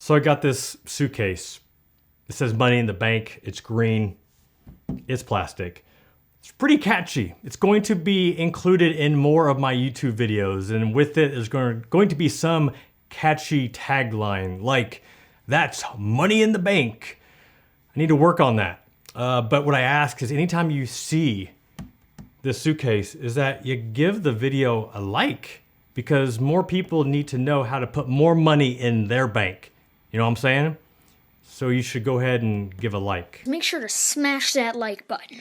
So I got this suitcase. It says money in the bank. It's green. It's plastic. It's pretty catchy. It's going to be included in more of my YouTube videos. And with it is going to be some catchy tagline like, "That's money in the bank." I need to work on that. But what I ask is anytime you see this suitcase is that you give the video a like, because more people need to know how to put more money in their bank. You know what I'm saying? So you should go ahead and give a like. Make sure to smash that like button.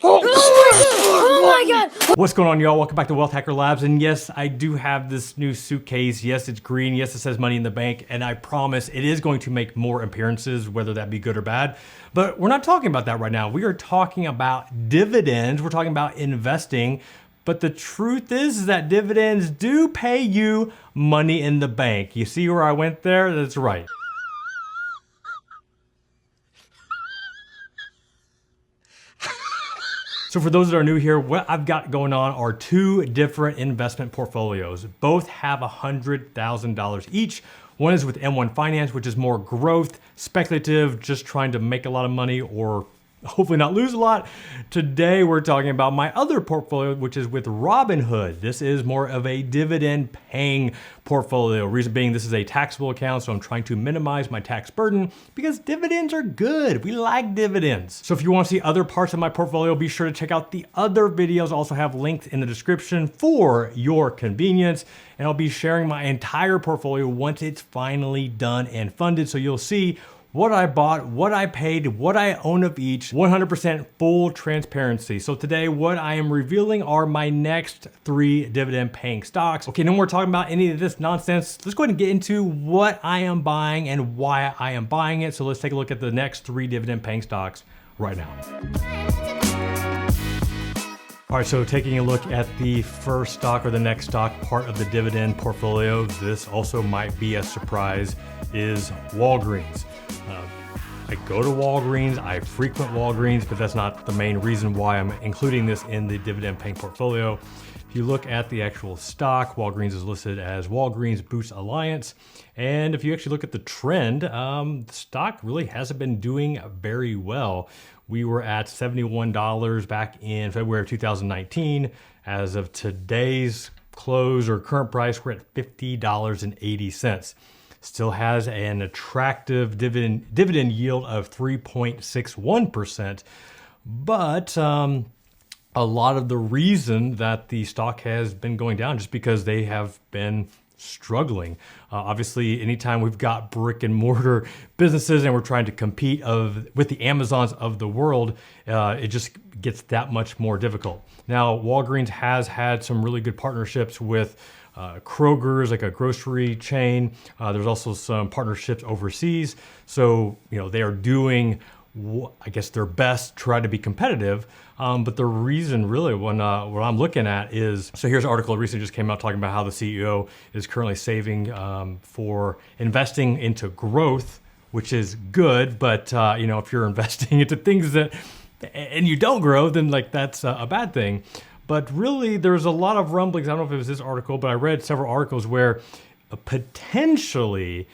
Oh my God! What's going on, y'all? Welcome back to Wealth Hacker Labs. And yes, I do have this new suitcase. Yes, it's green. Yes, it says money in the bank. And I promise it is going to make more appearances, whether that be good or bad. But we're not talking about that right now. We are talking about dividends. We're talking about investing. But the truth is that dividends do pay you money in the bank. You see where I went there? That's right. So for those that are new here, what I've got going on are two different investment portfolios. Both have $100,000 each. One is with M1 Finance, which is more growth, speculative, just trying to make a lot of money or hopefully not lose a lot. Today, we're talking about my other portfolio, which is with Robinhood. This is more of a dividend paying portfolio. Reason being, this is a taxable account, so I'm trying to minimize my tax burden because dividends are good. We like dividends. So if you want to see other parts of my portfolio, be sure to check out the other videos. I also have links in the description for your convenience. And I'll be sharing my entire portfolio once it's finally done and funded. So you'll see what I bought, what I paid, what I own of each, 100% full transparency. So today, what I am revealing are my next 3 dividend paying stocks. Okay, no more talking about any of this nonsense. Let's go ahead and get into what I am buying and why I am buying it. So let's take a look at the next 3 dividend paying stocks right now. All right, so taking a look at the first stock or the next stock part of the dividend portfolio, this also might be a surprise, is Walgreens. I go to Walgreens, I frequent Walgreens, but that's not the main reason why I'm including this in the dividend paying portfolio. If you look at the actual stock, Walgreens is listed as Walgreens Boots Alliance. And if you actually look at the trend, the stock really hasn't been doing very well. We were at $71 back in February of 2019. As of today's close or current price, we're at $50.80. Still has an attractive dividend yield of 3.61%. But a lot of the reason that the stock has been going down just because they have been struggling. Obviously, anytime we've got brick and mortar businesses and we're trying to compete with the Amazons of the world, it just gets that much more difficult. Now, Walgreens has had some really good partnerships with Kroger's, like a grocery chain. There's also some partnerships overseas. So, they are doing, I guess, their best to try to be competitive. But the reason really what I'm looking at is, so here's an article that recently just came out talking about how the CEO is currently saving for investing into growth, which is good. But, if you're investing into things and you don't grow, then that's a bad thing. But really, there's a lot of rumblings. I don't know if it was this article, but I read several articles where potentially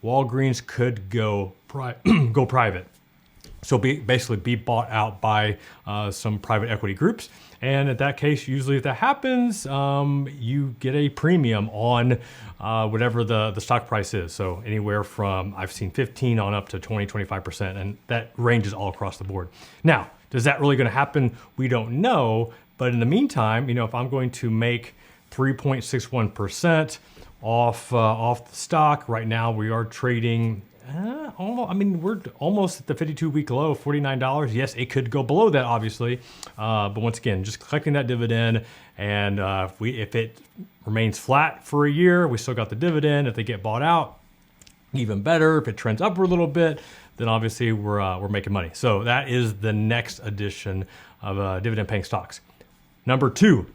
Walgreens could go private. So basically be bought out by some private equity groups. And in that case, usually if that happens, you get a premium on whatever the stock price is. So anywhere from, I've seen 15 on up to 20, 25%. And that ranges all across the board. Now, is that really going to happen? We don't know. But in the meantime, if I'm going to make 3.61% off the stock, right now we are trading we're almost at the 52-week low, $49. Yes, it could go below that, obviously. But once again, just collecting that dividend. And if it remains flat for a year, we still got the dividend. If they get bought out, even better. If it trends upward a little bit, then obviously we're making money. So that is the next edition of dividend paying stocks. Number 2,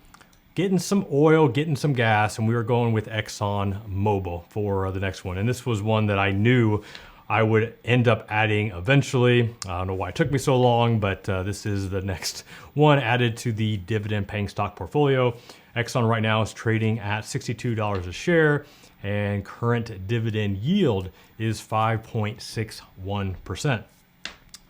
getting some oil, getting some gas, and we were going with Exxon Mobil for the next one. And this was one that I knew I would end up adding eventually. I don't know why it took me so long, but this is the next one added to the dividend paying stock portfolio. Exxon right now is trading at $62 a share. and current dividend yield is 5.61%.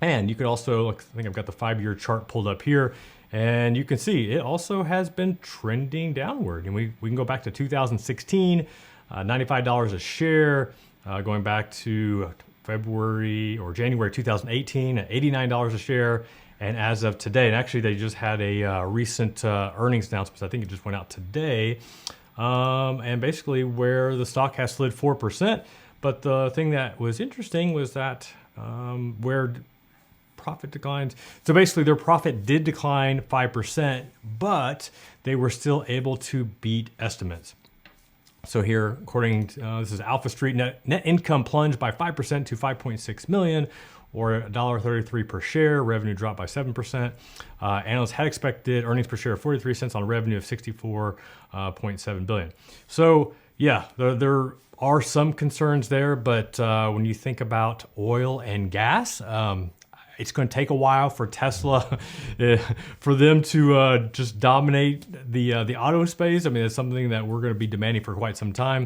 And you could also, I think I've got the 5-year chart pulled up here, and you can see it also has been trending downward. And we can go back to 2016, $95 a share, going back to February or January 2018 at $89 a share. And as of today, and actually they just had a recent earnings announcement, I think it just went out today, and basically where the stock has slid 4%. But the thing that was interesting was that where profit declines. So basically their profit did decline 5%, but they were still able to beat estimates. So here, according to, this is Alpha Street, net income plunged by 5% to 5.6 million, or $1.33 per share. Revenue dropped by 7%. Analysts had expected earnings per share of 43 cents on revenue of 64.7 billion. So yeah, there are some concerns there, but when you think about oil and gas, it's going to take a while for Tesla, for them to just dominate the auto space. I mean, it's something that we're going to be demanding for quite some time.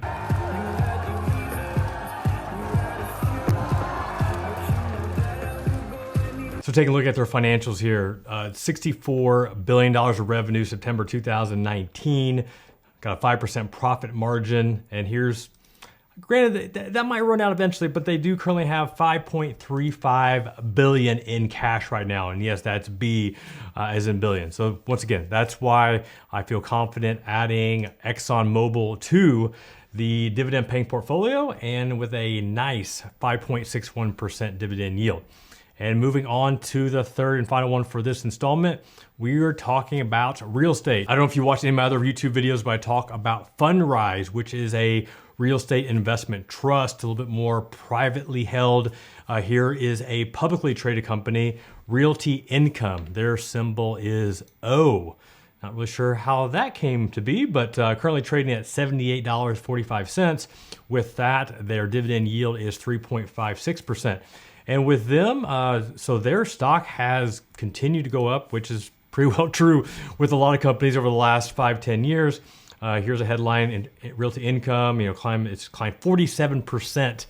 So taking a look at their financials here, $64 billion of revenue, September 2019, got a 5% profit margin. And here's, granted, that might run out eventually, but they do currently have $5.35 billion in cash right now. And yes, that's B as in billion. So once again, that's why I feel confident adding Exxon Mobil to the dividend paying portfolio, and with a nice 5.61% dividend yield. And moving on to the third and final one for this installment, we are talking about real estate. I don't know if you watched any of my other YouTube videos, but I talk about Fundrise, which is a real estate investment trust, a little bit more privately held. Here is a publicly traded company, Realty Income. Their symbol is O. Not really sure how that came to be, but currently trading at $78.45. With that, their dividend yield is 3.56%. And with them, so their stock has continued to go up, which is pretty well true with a lot of companies over the last 5-10 years. Here's a headline in Realty Income, it's climbed 47%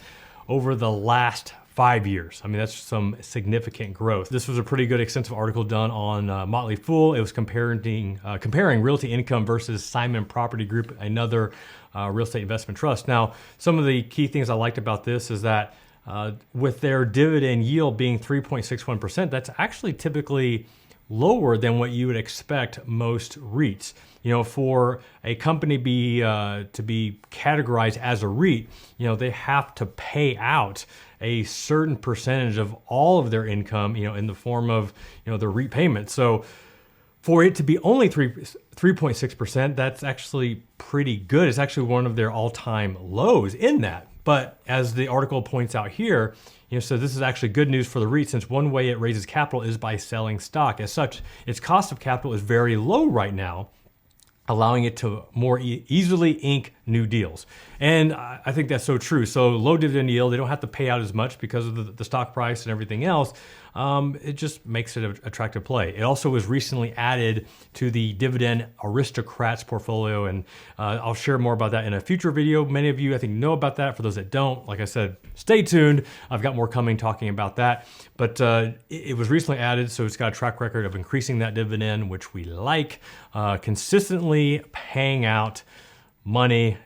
over the last 5 years. I mean, that's some significant growth. This was a pretty good extensive article done on Motley Fool. It was comparing Realty Income versus Simon Property Group, another real estate investment trust. Now, some of the key things I liked about this is that with their dividend yield being 3.61%, that's actually typically lower than what you would expect most REITs. For a company to be categorized as a REIT, they have to pay out a certain percentage of all of their income, in the form of, the REIT payment. So for it to be only 3.6%, that's actually pretty good. It's actually one of their all-time lows in that. But as the article points out here, so this is actually good news for the REIT, since one way it raises capital is by selling stock. As such, its cost of capital is very low right now, allowing it to more easily ink new deals. And I think that's so true. So low dividend yield, they don't have to pay out as much because of the stock price and everything else. It just makes it an attractive play. It also was recently added to the Dividend Aristocrats portfolio, and I'll share more about that in a future video. Many of you, I think, know about that. For those that don't, like I said, stay tuned. I've got more coming talking about that. But it was recently added, so it's got a track record of increasing that dividend, which we like, consistently paying out money,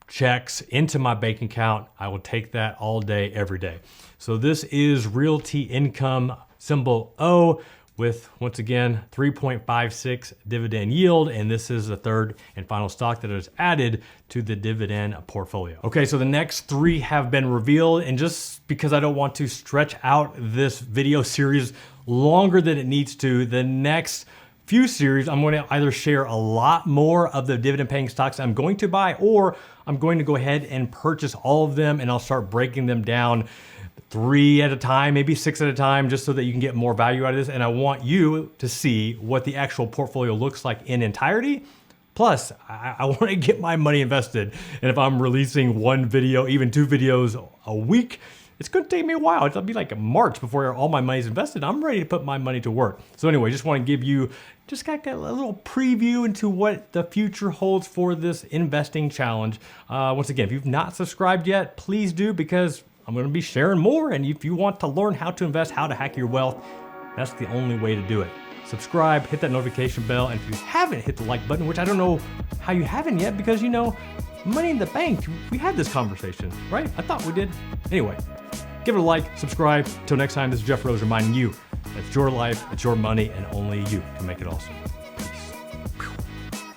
checks into my bank account. I will take that all day, every day. So this is Realty Income, symbol O, with, once again, 3.56 dividend yield. And this is the third and final stock that is added to the dividend portfolio. Okay, so the next three have been revealed. And just because I don't want to stretch out this video series longer than it needs to, the next few series, I'm going to either share a lot more of the dividend paying stocks I'm going to buy, or I'm going to go ahead and purchase all of them, and I'll start breaking them down 3 at a time, maybe 6 at a time, just so that you can get more value out of this. And I want you to see what the actual portfolio looks like in entirety. Plus, I want to get my money invested. And if I'm releasing one video, even 2 videos a week, it's going to take me a while. It'll be like March before all my money's invested. I'm ready to put my money to work. So anyway, just want to give you just got a little preview into what the future holds for this investing challenge. Once again, if you've not subscribed yet, please do, because I'm going to be sharing more. And if you want to learn how to invest, how to hack your wealth, that's the only way to do it. Subscribe, hit that notification bell, and if you haven't hit the like button, which I don't know how you haven't yet, because Money in the Bank, we had this conversation, right? I thought we did. Anyway, give it a like, subscribe. Till next time, this is Jeff Rose reminding you that it's your life, it's your money, and only you can make it awesome.